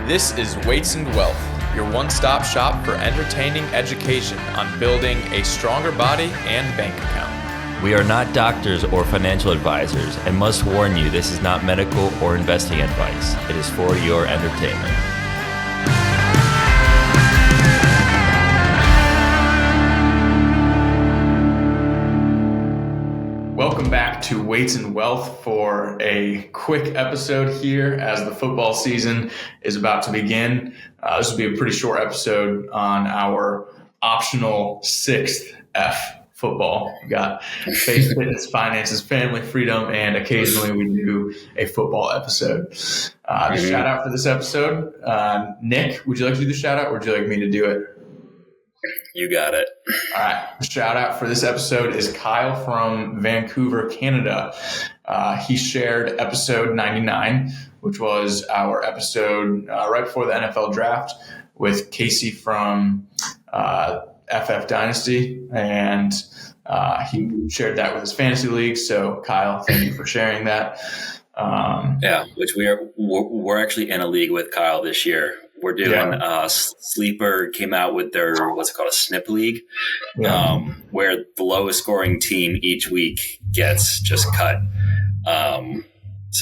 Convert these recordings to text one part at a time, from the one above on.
This is Weights and Wealth, your one-stop shop for entertaining education on building a stronger body and bank account. We are not doctors or financial advisors and must warn you this is not medical or investing advice. It is for your entertainment. Welcome back to Weights and Wealth for a quick episode here as the football season is about to begin. This will be a pretty short episode on our optional sixth F, football. We got faith, fitness, finances, family, freedom, and occasionally we do a football episode. The shout out for this episode, Nick, would you like to do the shout out or would you like me to do it? You got it. All right. The shout out for this episode is Kyle from Vancouver, Canada. He shared episode 99, which was our episode right before the NFL draft with Casey from FF Dynasty. And he shared that with his fantasy league. So Kyle, thank you for sharing that. Which we're actually in a league with Kyle this year. We're doing Sleeper came out with their what's it called, a snip league, where the lowest scoring team each week gets just cut. And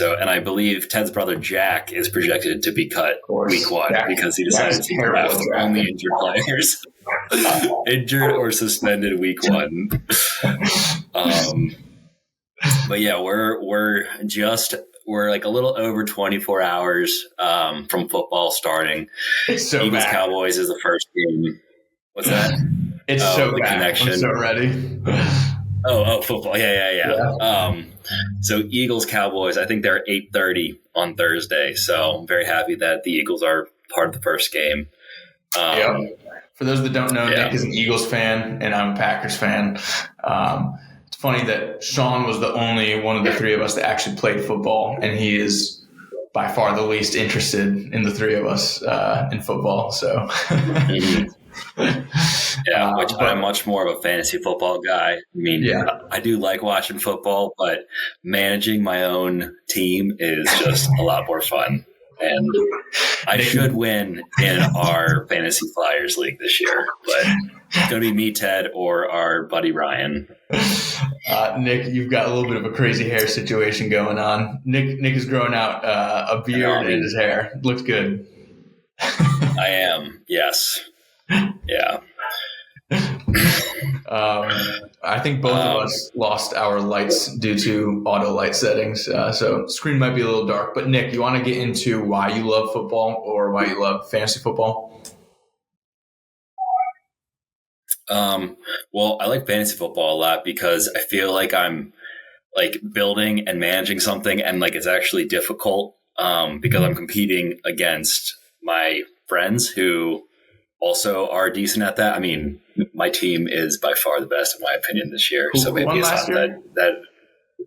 I believe Ted's brother Jack is projected to be cut week one because he decided to draft only injured players, injured or suspended week one. But yeah, we're like a little over 24 hours from football starting. It's so Eagles bad. Cowboys is the first game. What's that? It's so the bad. connection. I'm so ready. Oh, football. Yeah. So Eagles Cowboys, I think they're 8:30 on Thursday. So I'm very happy that the Eagles are part of the first game. For those that don't know, Nick is an Eagles fan and I'm a Packers fan. It's funny that Sean was the only one of the three of us that actually played football, and he is by far the least interested in the three of us in football. So, I'm much more of a fantasy football guy. I mean, I do like watching football, but managing my own team is just a lot more fun. And I should win in our Fantasy Flyers League this year, but it's going to be me, Ted, or our buddy Ryan. Nick, you've got a little bit of a crazy hair situation going on. Nick is growing out a beard in his hair. Looks good. I am, yes. Yeah. I think both of us lost our lights due to auto light settings. So screen might be a little dark. But Nick, you want to get into why you love football or why you love fantasy football? Well, I like fantasy football a lot because I feel like I'm like building and managing something and like it's actually difficult because I'm competing against my friends who also are decent at that. I mean, my team is by far the best in my opinion this year. So maybe it's not that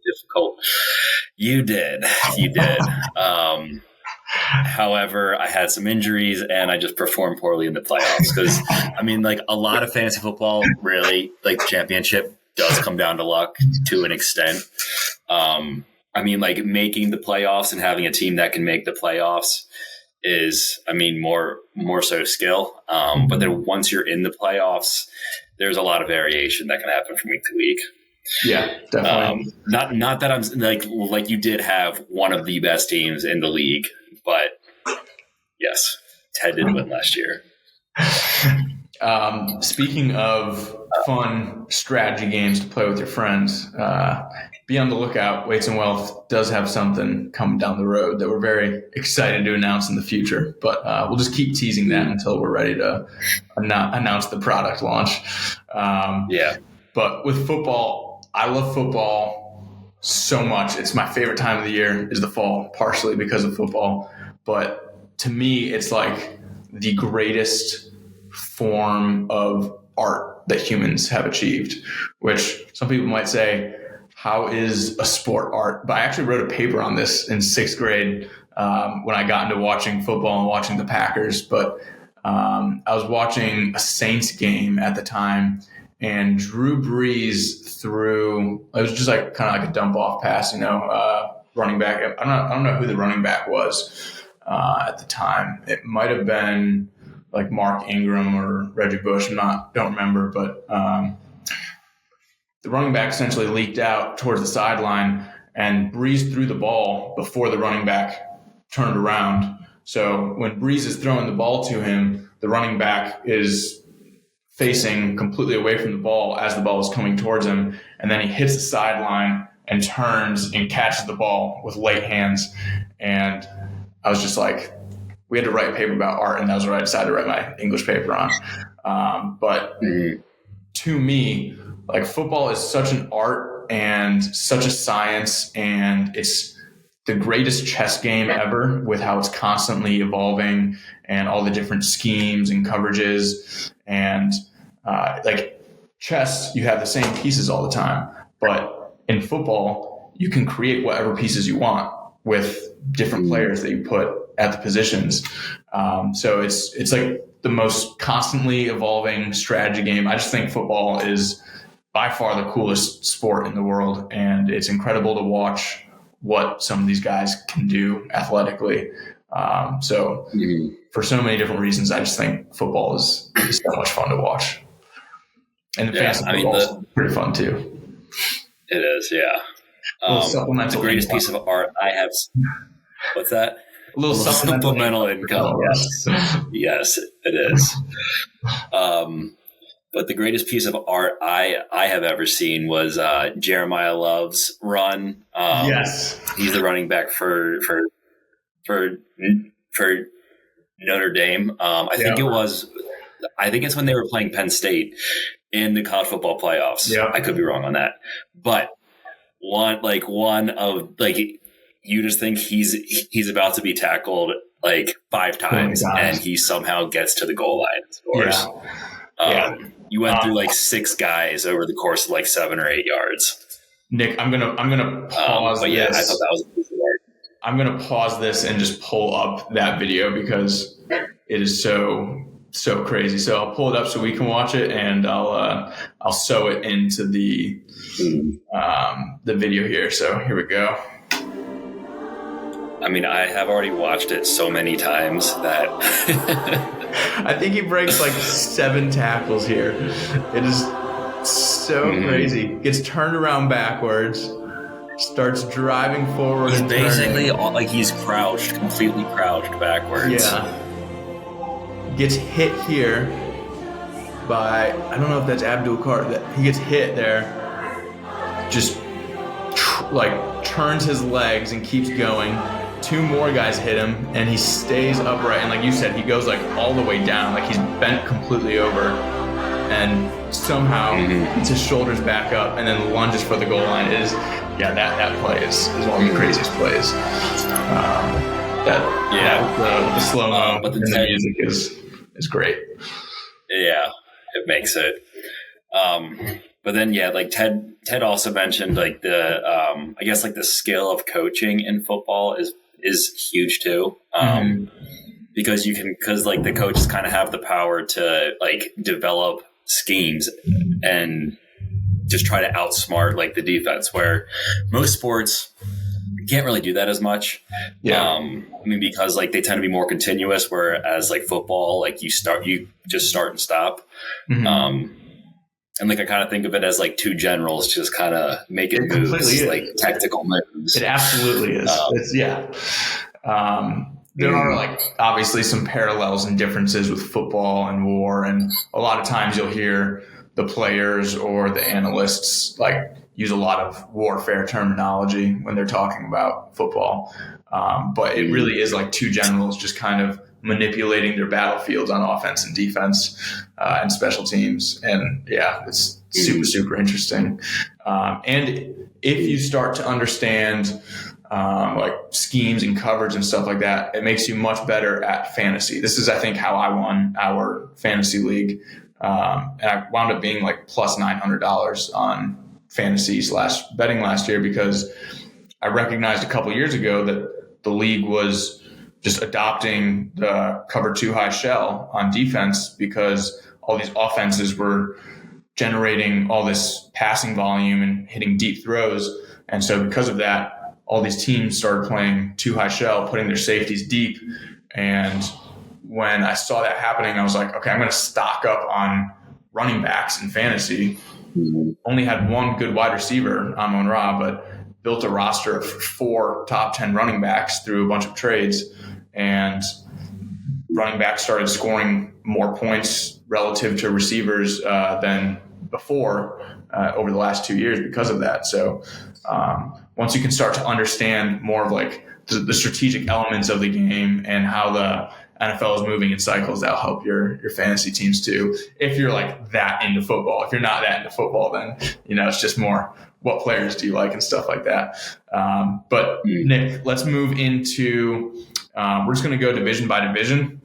difficult. You did. However, I had some injuries and I just performed poorly in the playoffs because I mean, like a lot of fantasy football, really, like the championship does come down to luck to an extent. I mean, like making the playoffs and having a team that can make the playoffs is, I mean, more so skill. But then once you're in the playoffs, there's a lot of variation that can happen from week to week. Yeah, definitely. Not that I'm like you did have one of the best teams in the league, but yes, Ted did win last year. Speaking of fun strategy games to play with your friends, be on the lookout. Weights and Wealth does have something coming down the road that we're very excited to announce in the future, but we'll just keep teasing that until we're ready to announce the product launch. But with football, I love football so much. It's my favorite time of the year is the fall, partially because of football. But to me, it's like the greatest form of art that humans have achieved, which some people might say, how is a sport art? But I actually wrote a paper on this in sixth grade when I got into watching football and watching the Packers. But I was watching a Saints game at the time, and Drew Brees threw, it was just like kind of like a dump off pass, running back. I don't know who the running back was. at the time. It might have been like Mark Ingram or Reggie Bush. Don't remember, but the running back essentially leaked out towards the sideline and Breeze threw the ball before the running back turned around. So when Breeze is throwing the ball to him, the running back is facing completely away from the ball as the ball is coming towards him. And then he hits the sideline and turns and catches the ball with light hands. And I was just like, we had to write a paper about art, and that was what I decided to write my English paper on. But to me, like, football is such an art and such a science, and it's the greatest chess game ever with how it's constantly evolving and all the different schemes and coverages. And like chess, you have the same pieces all the time. But in football, you can create whatever pieces you want with different players that you put at the positions. So it's like the most constantly evolving strategy game. I just think football is by far the coolest sport in the world, and it's incredible to watch what some of these guys can do athletically. So for so many different reasons, I just think football is so much fun to watch. And the fantasy football is pretty fun too. It is, yeah. The greatest piece of art I have. What's that? A little supplemental income. Yes, it is. But the greatest piece of art I have ever seen was Jerimyah Love's run. Yes, he's the running back for Notre Dame. I think it's when they were playing Penn State in the college football playoffs. Yeah, I could be wrong on that, but you just think he's about to be tackled like 5 times, and he somehow gets to the goal line and scores. You went through like 6 guys over the course of like 7 or 8 yards. Nick, I'm gonna pause. But yeah, I thought that was a piece of art. I'm gonna pause this and just pull up that video because it is so crazy. So I'll pull it up so we can watch it, and I'll sew it into the video here. So here we go. I mean, I have already watched it so many times that I think he breaks like 7 tackles here. It is so crazy. Gets turned around backwards, starts driving forward. He's basically he's crouched, completely crouched backwards. Yeah. Gets hit here by, I don't know if that's Abdul Carter. He gets hit there. Just turns his legs and keeps going. 2 more guys hit him, and he stays upright. And like you said, he goes like all the way down, like he's bent completely over, and somehow gets his shoulders back up, and then lunges for the goal line. That play is one of the craziest plays. The slow mo and the music is great. Yeah, it makes it. But then, like Ted also mentioned, like I guess like the skill of coaching in football is huge too. Because like the coaches kind of have the power to like develop schemes and just try to outsmart like the defense, where most sports can't really do that as much. Because like they tend to be more continuous, whereas like football, like you just start and stop. And like I kind of think of it as like 2 generals just kind of making moves, like tactical moves. It absolutely is. There are like obviously some parallels and differences with football and war, and a lot of times you'll hear the players or the analysts like use a lot of warfare terminology when they're talking about football. But it really is like 2 generals just kind of manipulating their battlefields on offense and defense and special teams. And it's super interesting. And if you start to understand like schemes and coverage and stuff like that, it makes you much better at fantasy. This is, I think, how I won our fantasy league. And I wound up being like plus $900 on fantasy / betting last year, because I recognized a couple of years ago that the league was just adopting the cover 2 high shell on defense, because all these offenses were generating all this passing volume and hitting deep throws. And so because of that, all these teams started playing too high shell, putting their safeties deep. And when I saw that happening, I was like, okay, I'm going to stock up on running backs in fantasy. Only had one good wide receiver, Amon-Ra, but built a roster of 4 top 10 running backs through a bunch of trades. And running backs started scoring more points relative to receivers than before over the last 2 years because of that. So once you can start to understand more of like the strategic elements of the game and how the NFL is moving in cycles, that'll help your fantasy teams too. If you're like that into football, if you're not that into football, then it's just more what players do you like and stuff like that. But Nick, let's move into. We're just going to go division by division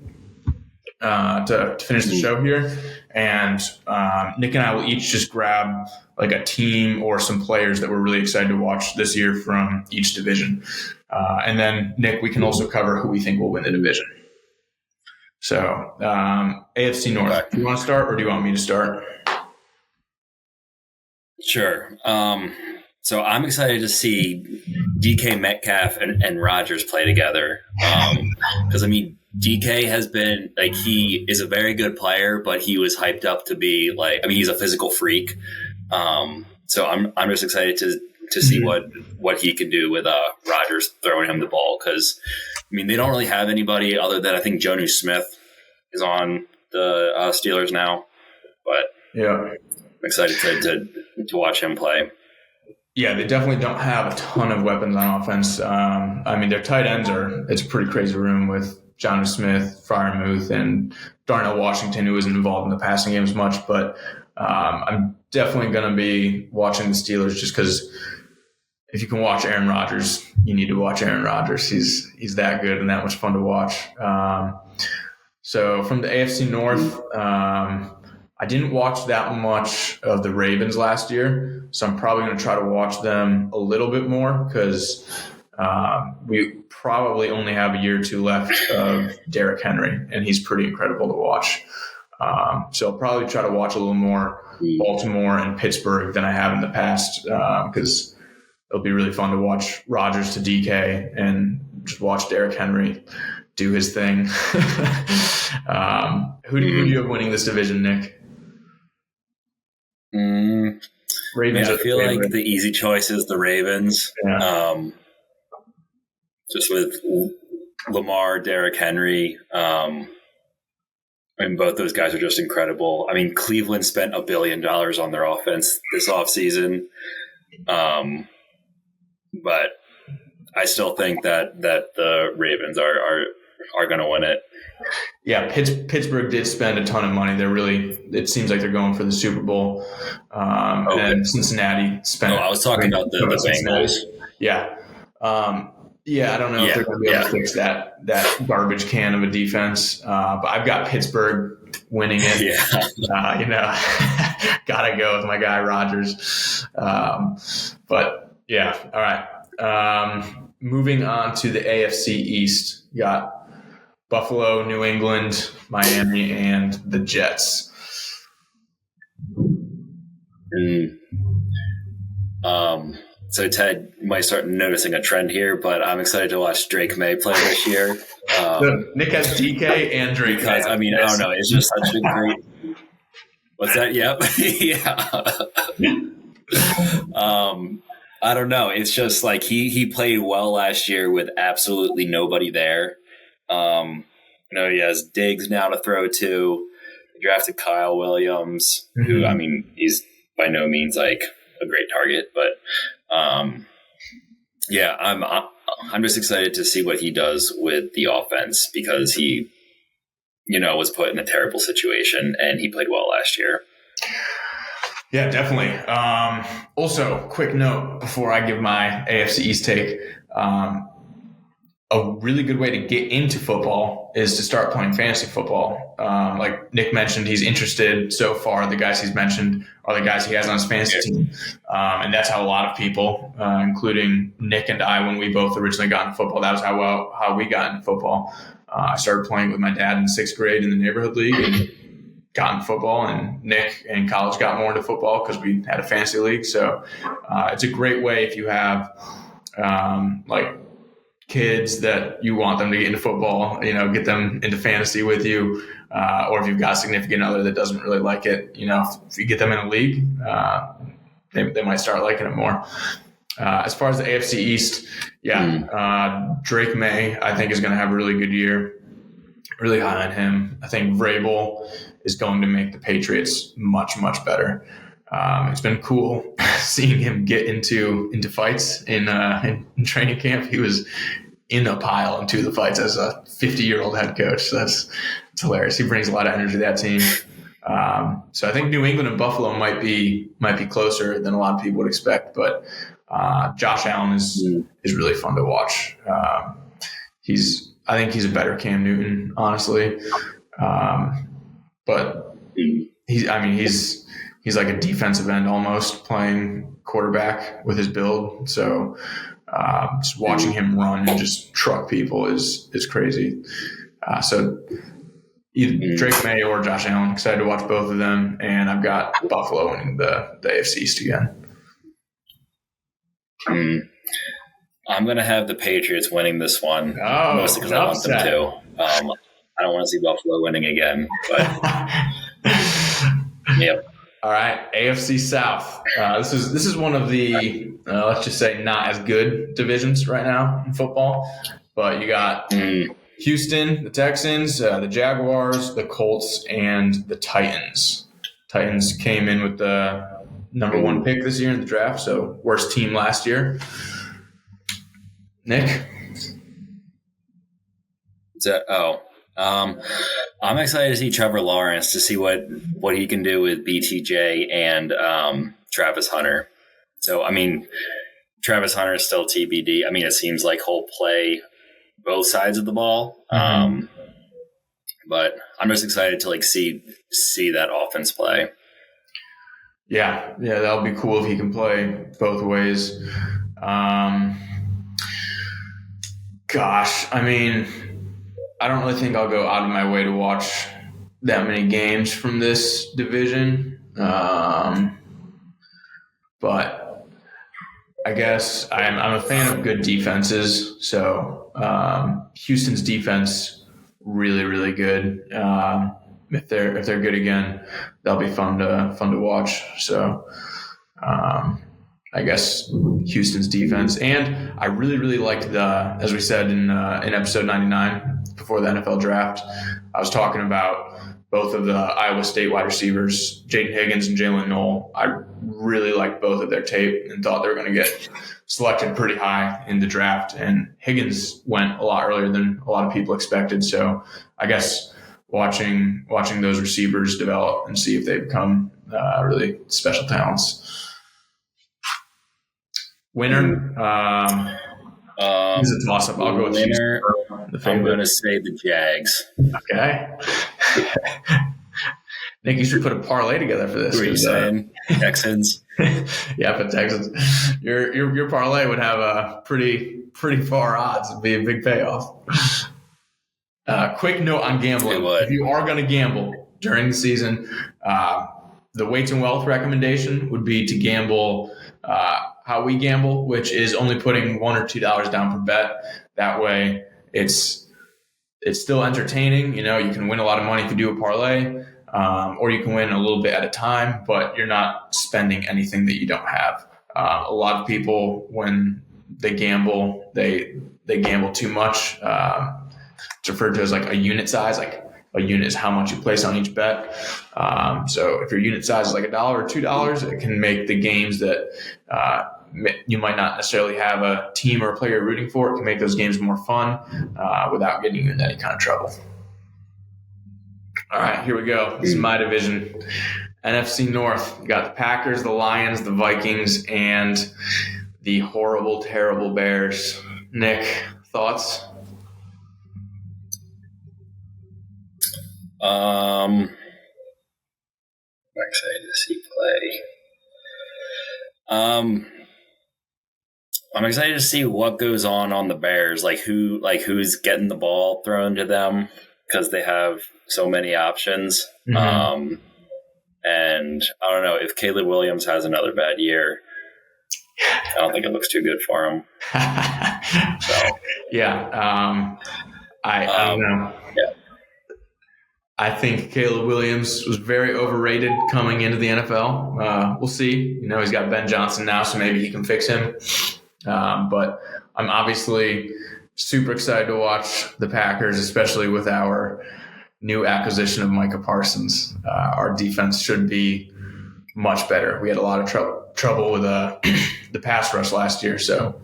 to finish the show here, and Nick and I will each just grab like a team or some players that we're really excited to watch this year from each division, and then Nick, we can also cover who we think will win the division. So, AFC North. Do you want to start or do you want me to start? Sure. So I'm excited to see DK Metcalf and Rodgers play together. Because, DK has been, like, he is a very good player, but he was hyped up to be, he's a physical freak. So I'm just excited to see what he can do with Rodgers throwing him the ball. Because, they don't really have anybody other than I think Jonnu Smith is on the Steelers now. But yeah, I'm excited to watch him play. Yeah, they definitely don't have a ton of weapons on offense. Their tight ends it's a pretty crazy room with Jonnu Smith, Freiermuth, and Darnell Washington, who isn't involved in the passing game as much. But I'm definitely going to be watching the Steelers just because if you can watch Aaron Rodgers, you need to watch Aaron Rodgers. He's that good and that much fun to watch. So from the AFC North, I didn't watch that much of the Ravens last year, so I'm probably going to try to watch them a little bit more because we probably only have a year or two left of Derrick Henry, and he's pretty incredible to watch. So I'll probably try to watch a little more Baltimore and Pittsburgh than I have in the past because it'll be really fun to watch Rodgers to DK and just watch Derrick Henry do his thing. Who do you have winning this division, Nick? Ravens. I feel like the easy choice is the Ravens. Yeah. Just with Lamar, Derrick Henry. Both those guys are just incredible. Cleveland spent $1 billion on their offense this offseason. But I still think that the Ravens are going to win it. Yeah, Pittsburgh did spend a ton of money. It seems like they're going for the Super Bowl. And Cincinnati spent. I was talking about the Bengals. Yeah. I don't know if they're going to be able to fix that garbage can of a defense. But I've got Pittsburgh winning it. Yeah. Gotta go with my guy Rodgers. But yeah, all right. Moving on to the AFC East, you got Buffalo, New England, Miami, and the Jets. So Ted, you might start noticing a trend here, but I'm excited to watch Drake May play this year. Nick has DK and Drake because, May. I don't know. It's just such a great – what's that? Yep. Yeah. I don't know. It's just like he played well last year with absolutely nobody there. He has Diggs now to throw to. He drafted Kyle Williams, who, he's by no means like a great target, but I'm just excited to see what he does with the offense because he, was put in a terrible situation and he played well last year. Yeah, definitely. Also, quick note before I give my AFC East take. A really good way to get into football is to start playing fantasy football. Like Nick mentioned, he's interested so far. The guys he's mentioned are the guys he has on his fantasy team. And that's how a lot of people, including Nick and I, when we both originally got into football, that was how we got into football. I started playing with my dad in 6th grade in the neighborhood league and got into football, and Nick in college got more into football because we had a fantasy league. So it's a great way if you have like kids that you want them to get into football, get them into fantasy with you, or if you've got a significant other that doesn't really like it, if you get them in a league, they might start liking it more. As far as the AFC East, Drake May, I think, is going to have a really good year. Really high on him. I think Vrabel is going to make the Patriots much, much better. It's been cool seeing him get into fights in training camp. He was in a pile in two of the fights as a 50-year-old head coach. So it's hilarious. He brings a lot of energy to that team. So I think New England and Buffalo might be closer than a lot of people would expect. But Josh Allen is really fun to watch. I think he's a better Cam Newton, honestly. But he's like a defensive end almost playing quarterback with his build. So just watching him run and just truck people is crazy. So either Drake May or Josh Allen, excited to watch both of them. And I've got Buffalo winning the AFC East again. I'm going to have the Patriots winning this one, mostly because I want them to. I don't want to see Buffalo winning again. But yep. All right, AFC South. This is one of the let's just say not as good divisions right now in football. But you got Houston, the Texans, the Jaguars, the Colts, and the Titans. Titans came in with the number one pick this year in the draft, so worst team last year. Nick? I'm excited to see Trevor Lawrence, to see what he can do with BTJ and Travis Hunter. So, Travis Hunter is still TBD. It seems like he'll play both sides of the ball. But I'm just excited to see that offense play. Yeah, that'll be cool if he can play both ways. Gosh, I don't really think I'll go out of my way to watch that many games from this division. But I guess I'm a fan of good defenses. So Houston's defense, really, really good. If they're good again, that'll be fun to watch. So I guess Houston's defense, and I really, really like as we said in episode 99 before the NFL draft, I was talking about both of the Iowa State wide receivers, Jaden Higgins and Jalen Noel. I really liked both of their tape and thought they were going to get selected pretty high in the draft. And Higgins went a lot earlier than a lot of people expected. So I guess watching those receivers develop and see if they become really special talents. Winner, is a toss-up. I'll go with winner. Houston. I'm going to say the Jags. Okay. Nick, you should put a parlay together for this. What are you saying? Texans? Yeah, but Texans. Your parlay would have a pretty far odds. It'd be a big payoff. Quick note on gambling. If you are going to gamble during the season, the weights and wealth recommendation would be to gamble how we gamble, which is only putting $1 or $2 down per bet. That way it's still entertaining. You can win a lot of money if you do a parlay, or you can win a little bit at a time, but you're not spending anything that you don't have. A lot of people, when they gamble, they gamble too much. It's referred to as like a unit size. Like a unit is how much you place on each bet. So if your unit size is like $1 or $2, it can make the games that you might not necessarily have a team or a player rooting for. It can make those games more fun without getting you into any kind of trouble. All right, here we go. This is my division. NFC North. You got the Packers, the Lions, the Vikings, and the horrible, terrible Bears. Nick, thoughts? I'm excited to see play. I'm excited to see what goes on the Bears, who's getting the ball thrown to them, because they have so many options. Mm-hmm. And I don't know if Caleb Williams has another bad year. I don't think it looks too good for him. So yeah, I don't know. Yeah. I think Caleb Williams was very overrated coming into the NFL. We'll see. He's got Ben Johnson now, so maybe he can fix him. But I'm obviously super excited to watch the Packers, especially with our new acquisition of Micah Parsons. Our defense should be much better. We had a lot of trouble with the pass rush last year, so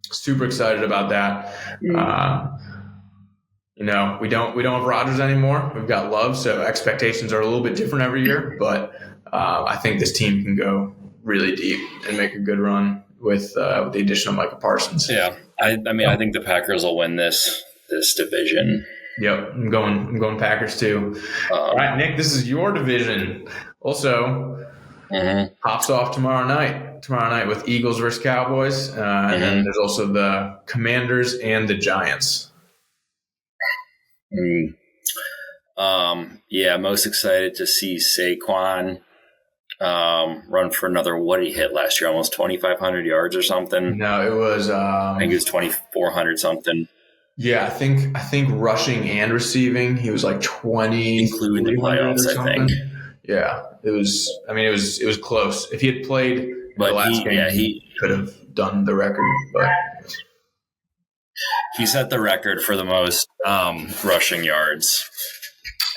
super excited about that. We don't have Rodgers anymore. We've got Love, so expectations are a little bit different every year. But I think this team can go really deep and make a good run with the addition of Micah Parsons. Yeah, I think the Packers will win this division. Yep, I'm going Packers too. All right, Nick, this is your division. Also, pops off tomorrow night with Eagles versus Cowboys, and then there's also the Commanders and the Giants. Most excited to see Saquon run for another. What did he hit last year? Almost 2,500 yards or something. No, it was. I think it was 2,400 something. Yeah, I think rushing and receiving, he was like 20, including the playoffs. I think. Yeah, it was. I mean, it was close. If he had played the last game, he could have done the record. But he set the record for the most rushing yards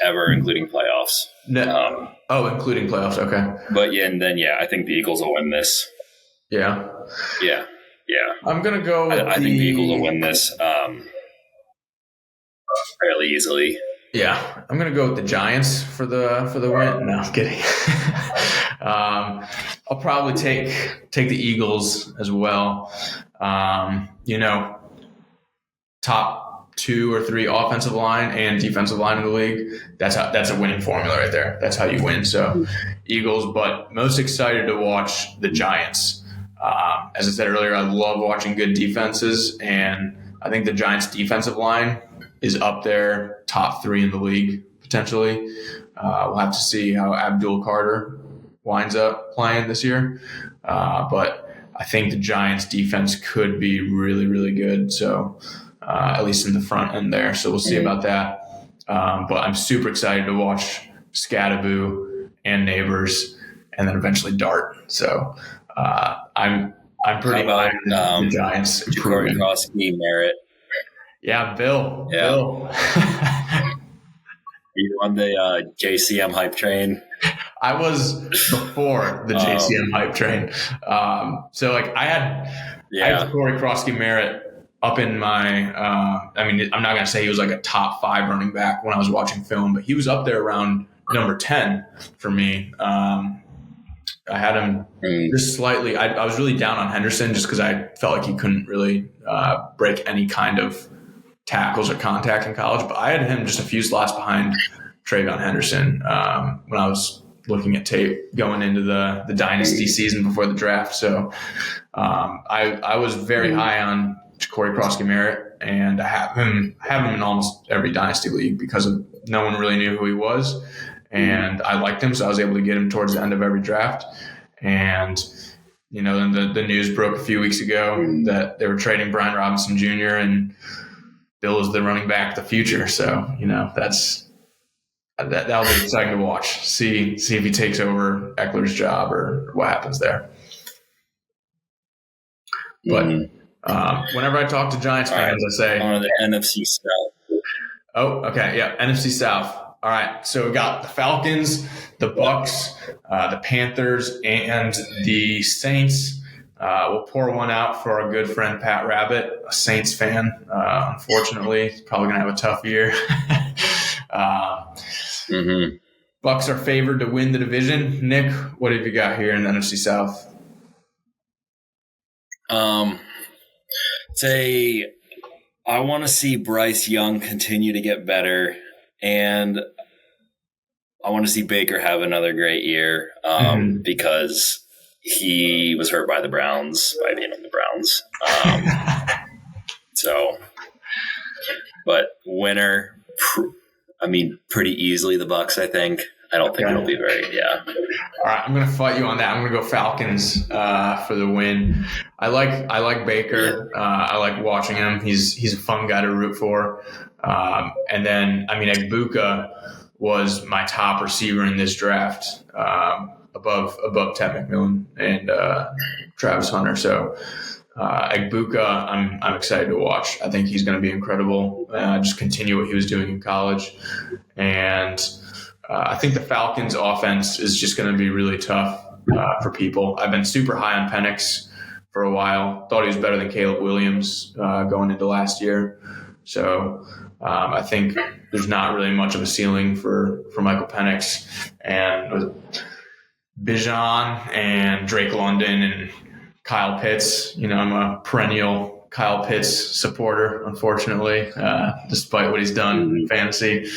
ever, including playoffs. No. Including playoffs. Okay. But I think the Eagles will win this. Yeah. Yeah. I'm gonna go. I think the Eagles will win this fairly easily. Yeah, I'm gonna go with the Giants for the win. No, I'm kidding. I'll probably take the Eagles as well. Top 2 or 3 offensive line and defensive line in the league. That's a winning formula right there. That's how you win. So Eagles, but most excited to watch the Giants. As I said earlier, I love watching good defenses, and I think the Giants' defensive line is up there, top 3 in the league, potentially. We'll have to see how Abdul Carter winds up playing this year. But I think the Giants' defense could be really, really good. So at least in the front end there. So we'll see about that. But I'm super excited to watch Scattaboo and Neighbors and then eventually Dart. So I'm pretty high on the Giants. Corey Krosky, Merritt. Yeah, Bill. Yeah. Bill. You on the JCM hype train? I was before the JCM hype train. So I had Corey Krosky Merritt up in my. I'm not gonna say he was like a top 5 running back when I was watching film, but he was up there around number 10 for me. I had him just slightly. I was really down on Henderson just because I felt like he couldn't really break any kind of tackles or contact in college. But I had him just a few slots behind Travion Henderson when I was looking at tape going into the Dynasty season before the draft. So I was very high on Corey Krosky Merritt, and I have him in almost every Dynasty league because no one really knew who he was. And I liked him, so I was able to get him towards the end of every draft. And, then the news broke a few weeks ago that they were trading Brian Robinson Jr. and Bill is the running back of the future. So, that'll be exciting to watch. See if he takes over Eckler's job or what happens there. But whenever I talk to Giants fans, I say on the NFC South. Oh, okay, yeah, NFC South. All right, so we got the Falcons, the Bucks, the Panthers, and the Saints. We'll pour one out for our good friend Pat Rabbit, a Saints fan. Unfortunately, he's probably going to have a tough year. Bucks are favored to win the division. Nick, what have you got here in the NFC South? I want to see Bryce Young continue to get better, and I want to see Baker have another great year because he was hurt by the Browns, by being on the Browns. But winner, pretty easily the Bucks, I think. I don't think it'll be very, yeah. All right, I'm going to fight you on that. I'm going to go Falcons for the win. I like Baker. I like watching him. He's a fun guy to root for. And then, Egbuka was my top receiver in this draft, above Ted McMillan and Travis Hunter. So Egbuka, I'm excited to watch. I think he's going to be incredible. Just continue what he was doing in college. And I think the Falcons offense is just going to be really tough for people. I've been super high on Penix for a while. Thought he was better than Caleb Williams going into last year. So I think there's not really much of a ceiling for Michael Penix. And with Bijan and Drake London and Kyle Pitts, I'm a perennial Kyle Pitts supporter, unfortunately, despite what he's done in fantasy.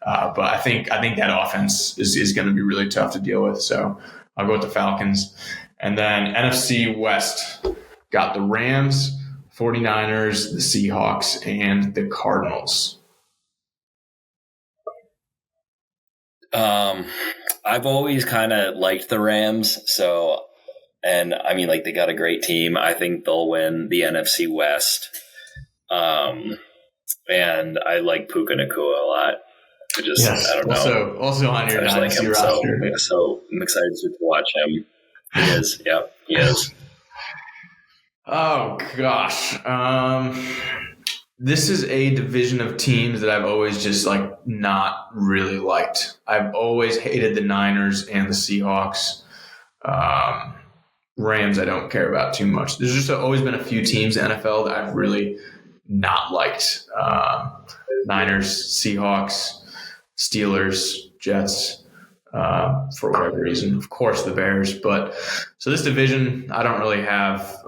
But I think that offense is going to be really tough to deal with. So I'll go with the Falcons. And then NFC West, got the Rams, 49ers, the Seahawks, and the Cardinals. I've always kind of liked the Rams. So, and they got a great team. I think they'll win the NFC West. And I like Puka Nacua a lot. I don't know. Also on your Dynasty roster. So I'm excited to watch him. He is. Yep, he is. Oh, gosh. This is a division of teams that I've always just not really liked. I've always hated the Niners and the Seahawks. Rams I don't care about too much. There's just always been a few teams in the NFL that I've really not liked. Niners, Seahawks, Steelers, Jets, for whatever reason. Of course, the Bears. But so this division, I don't really have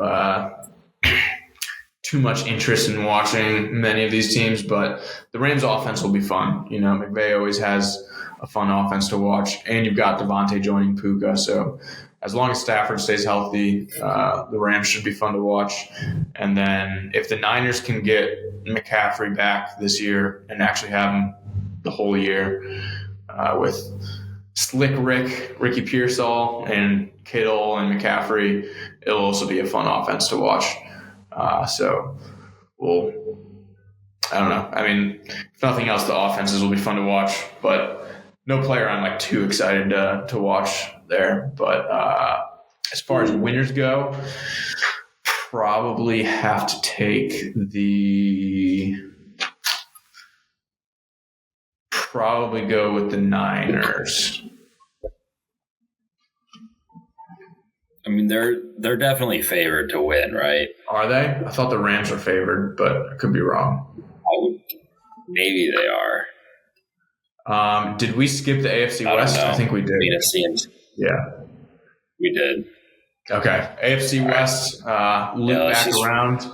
too much interest in watching many of these teams. But the Rams' offense will be fun. McVay always has a fun offense to watch, and you've got Devontae joining Puka. So as long as Stafford stays healthy, the Rams should be fun to watch. And then if the Niners can get McCaffrey back this year and actually have him the whole year with Slick Ricky Pearsall and Kittle and McCaffrey, it'll also be a fun offense to watch. So I don't know. If nothing else, the offenses will be fun to watch, but no player I'm too excited to watch there. But as far as winners go, probably have to take probably go with the Niners. They're definitely favored to win, right? Are they? I thought the Rams were favored, but I could be wrong. Maybe they are. Did we skip the AFC West? I think we did. It seems. Yeah. We did. Okay. AFC West, loop back around.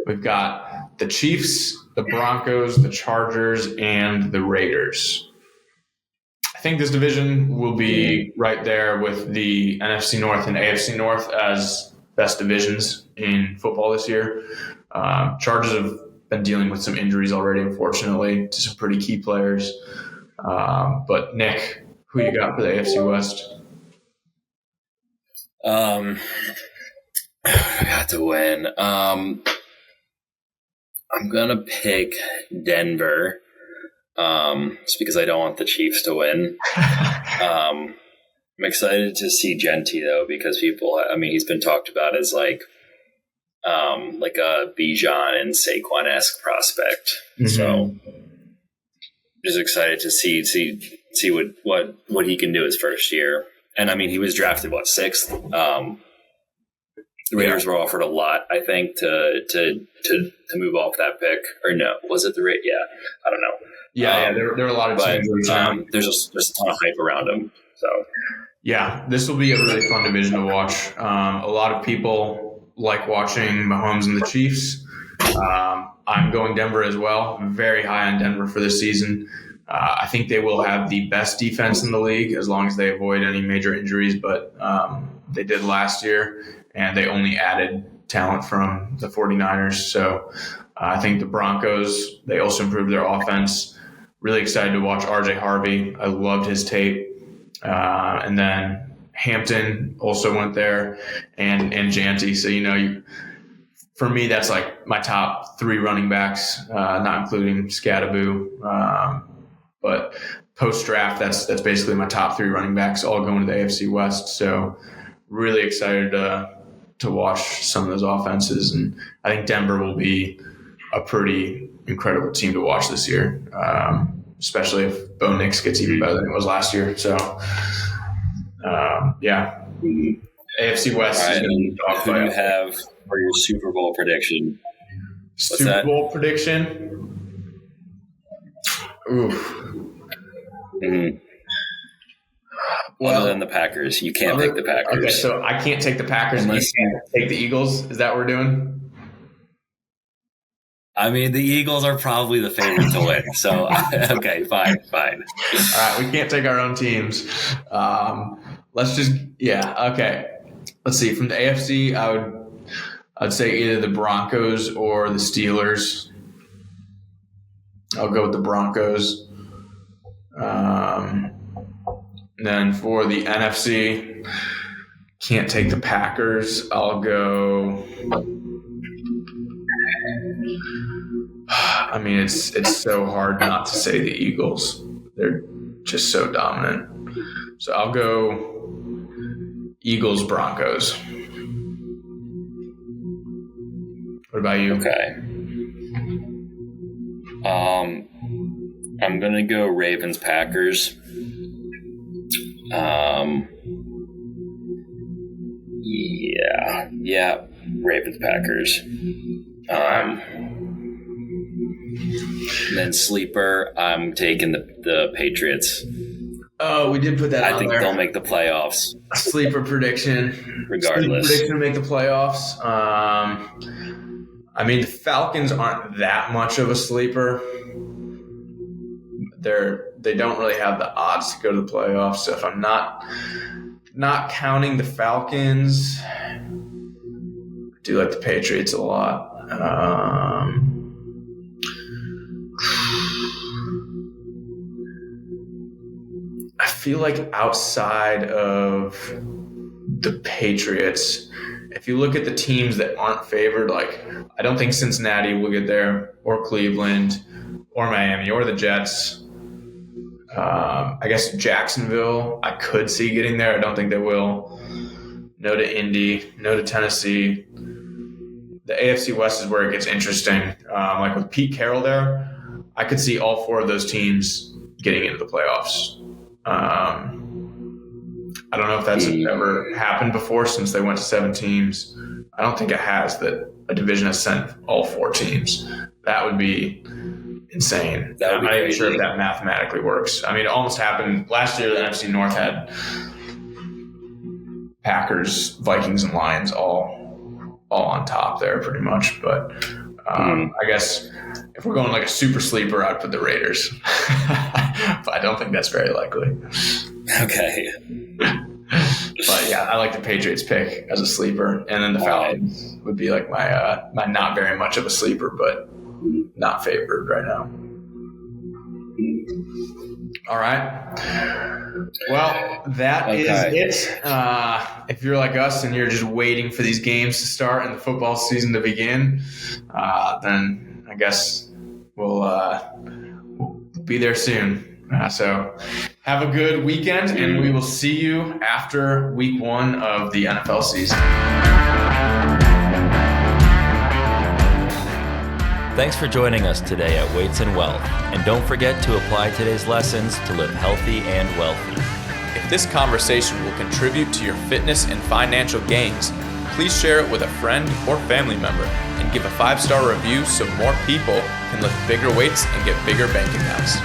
We've got the Chiefs, the Broncos, the Chargers, and the Raiders. I think this division will be right there with the NFC North and AFC North as best divisions in football this year. Chargers have been dealing with some injuries already, unfortunately, to some pretty key players. But Nick, who you got for the AFC West? I got to win. I'm gonna pick Denver. Just because I don't want the Chiefs to win. I'm excited to see Genti though, because he's been talked about as like a Bijan and Saquon-esque prospect. Mm-hmm. So just excited to see what he can do his first year. And he was drafted sixth. The Raiders were offered a lot, I think, to move off that pick. Or no, was it the Raiders? Yeah, I don't know. Yeah, there were a lot of teams. There's just a ton of hype around him. So yeah, this will be a really fun division to watch. A lot of people like watching Mahomes and the Chiefs. I'm going Denver as well. I'm very high on Denver for this season. I think they will have the best defense in the league as long as they avoid any major injuries, but they did last year, and they only added talent from the 49ers. So I think the Broncos, they also improved their offense. Really excited to watch RJ Harvey. I loved his tape And then Hampton also went there, and Janty. So, for me, that's like my top 3 running backs, not including Scadaboo. But post-draft, that's basically my top 3 running backs, all going to the AFC West. So really excited to watch some of those offenses. And I think Denver will be a pretty incredible team to watch this year, especially if Bo Nix gets even better than it was last year. So, yeah. AFC West is going to be dog fight. Who do you have for your Super Bowl prediction? Super Bowl prediction? Oof. Mm-hmm. Well, other than the Packers, you can't take the Packers. Okay, so I can't take the Packers unless you can't take the Eagles. Is that what we're doing? I mean, the Eagles are probably the favorite to win. So, okay, fine. All right, we can't take our own teams. Okay. Let's see. From the AFC, I'd say either the Broncos or the Steelers. I'll go with the Broncos. Then for the NFC, can't take the Packers. I'll go. I mean, it's so hard not to say the Eagles. They're just so dominant. So I'll go Eagles, Broncos. What about you? Okay. I'm gonna go Ravens, Packers. Yeah, Ravens, Packers. Then sleeper, I'm taking the Patriots. Oh, we did put that. I think they'll make the playoffs. A sleeper prediction, regardless. Sleeper prediction to make the playoffs. I mean, the Falcons aren't that much of a sleeper. They don't really have the odds to go to the playoffs. So if I'm not counting the Falcons, I do like the Patriots a lot. I feel like outside of the Patriots, if you look at the teams that aren't favored, like I don't think Cincinnati will get there, or Cleveland, or Miami, or the Jets. I guess Jacksonville, I could see getting there. I don't think they will. No to Indy, no to Tennessee. The AFC West is where it gets interesting. Like with Pete Carroll there, I could see all 4 of those teams getting into the playoffs. I don't know if that's ever happened before since they went to 7 teams. I don't think it has, that a division has sent all 4 teams. That would be insane. I'm not even sure if that mathematically works. I mean, it almost happened last year. The NFC North had Packers, Vikings, and Lions all on top there pretty much. But I guess if we're going like a super sleeper, I'd put the Raiders. But I don't think that's very likely. Okay. But yeah, I like the Patriots pick as a sleeper. And then the Falcons would be like my not very much of a sleeper, but not favored right now. All right. Well, that is it. If you're like us and you're just waiting for these games to start and the football season to begin, then I guess we'll be there soon. So have a good weekend, and we will see you after week 1 of the NFL season. Thanks for joining us today at Weights and Wealth, and don't forget to apply today's lessons to live healthy and wealthy. If this conversation will contribute to your fitness and financial gains, please share it with a friend or family member and give a 5-star review so more people can lift bigger weights and get bigger bank accounts.